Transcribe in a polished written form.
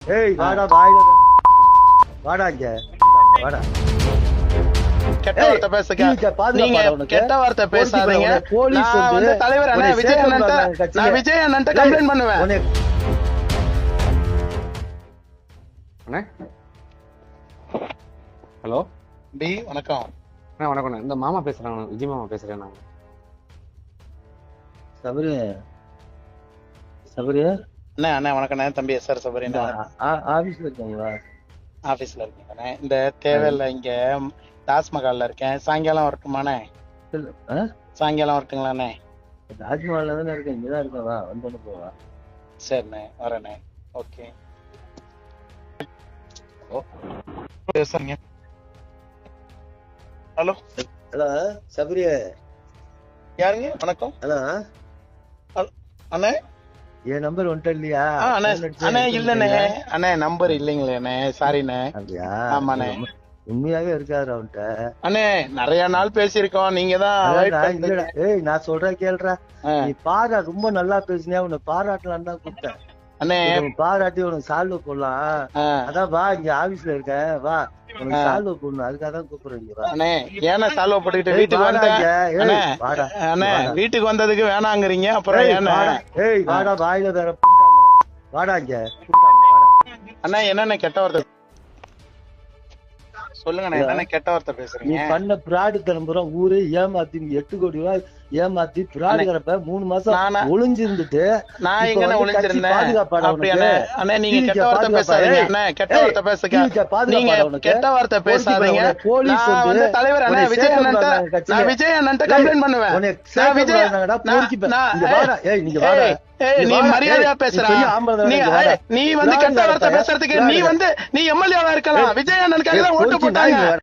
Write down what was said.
ஏய் வாடா வாயில வாடா இங்க வாடா. கெட்ட வார்த்தை பேசுங்க. நீங்க கெட்ட வார்த்தை பேசாதீங்க. போலீஸ் வந்து தலைவர் அண்ணா விஜய் அண்ணன்ட்ட நான் விஜய் அண்ணன்ட்ட கம்ப்ளைண்ட் பண்ணுவேன். அண்ணே ஹலோ பி வணக்கம். அண்ணா வணக்கண்ணே. இந்த மாமா பேசுறாங்க, விஜய் மாமா பேசுறேன் நான். சபரி சபரி அண்ணா அண்ணா வணக்கண்ணே. தம்பி சார் சபரி ஆபீஸ்ல இருக்கீங்களா? ஆபீஸ்ல இருக்கீங்கண்ணே. இந்த தேவையில்ல இங்க தாஜ்மஹால்ல இருக்கேன். சாயங்காலம் வரட்டுமாண்ணே? சாயங்காலம் வரட்டுங்களாண்ணே? தாஜ்மஹால்ல தானே இருக்கேன், இங்கதான் இருக்கேன். வா வந்து போவா. சரிண்ணே வரேண்ணே. ஓகே பேசுறீங்க. ஹலோ ஹலோ சபரி யாருங்க? வணக்கம். ஹலோ அண்ணே என் நம்பர் வந்துட்டு இல்லையா? அண்ணே இல்லண்ணே. அண்ணே நம்பர் இல்லைங்களே அண்ணே, சாரிண்ணே. அப்படியா? ஆமாண்ணே. உண்மையாவே இருக்காது அவன்கிட்ட. அண்ணே நிறைய நாள் பேசியிருக்கோம். நீங்க தான் ஏய் நான் சொல்றேன் கேள்றா. நீ பாரா ரொம்ப நல்லா பேசினியா, உன்னை பாராட்டலாம் தான் கூப்பிட்டேன். அண்ணே பாராட்டி உனக்கு சால்வ போடலாம். அதான் வா இங்க ஆபீஸ்ல இருக்க, வா உனக்கு சால்வ போடணும், அதுக்காக தான் கூப்பிடுறேன். அண்ணே ஏன்னா சால்வ போட்டுக்கிட்டு வீட்டுக்கு வந்தேன். அண்ணே வீட்டுக்கு வந்ததுக்கு வேணாங்கிறீங்க, அப்புறம் ஏன்னா? ஏய் வாடா வாயில வேற புண்டாம வாடா இங்க வாடா. அண்ணா என்னென்ன கெட்ட வார்த்தை சொல்லுங்க. என்ன கெட்ட வார்த்தை பேசுறீங்க? நீ பண்ண பிராடு தரம்புற ஊரே ஏமாத்தி 8 கோடி ரூபாய் ஏமாத்தி பிராடு தரப்ப 3 மாசம் ஒளிஞ்சிருந்துட்டு நான் எங்க ஒளிஞ்சிருந்தேன்? அண்ணே நீங்க கெட்ட வார்த்தை பேசாதீங்க. அண்ணே கெட்ட வார்த்தை பேசுங்க. நீங்க கெட்ட வார்த்தை பேசாதீங்க. போலீஸ் வந்து தலைவர் அண்ணா விஜய் அண்ணன்ட்ட நான் விஜய் அண்ணன்ட்ட கம்ப்ளைண்ட் பண்ணுவேன். நீ மரியாதையா பேசுற. நீ வந்து கெட்ட வார்த்தை பேசுறதுக்கு நீ எம்எல்ஏவா இருக்கலாம். விஜய் அண்ணனுக்காக தான் ஓட்டு போட்டாங்க.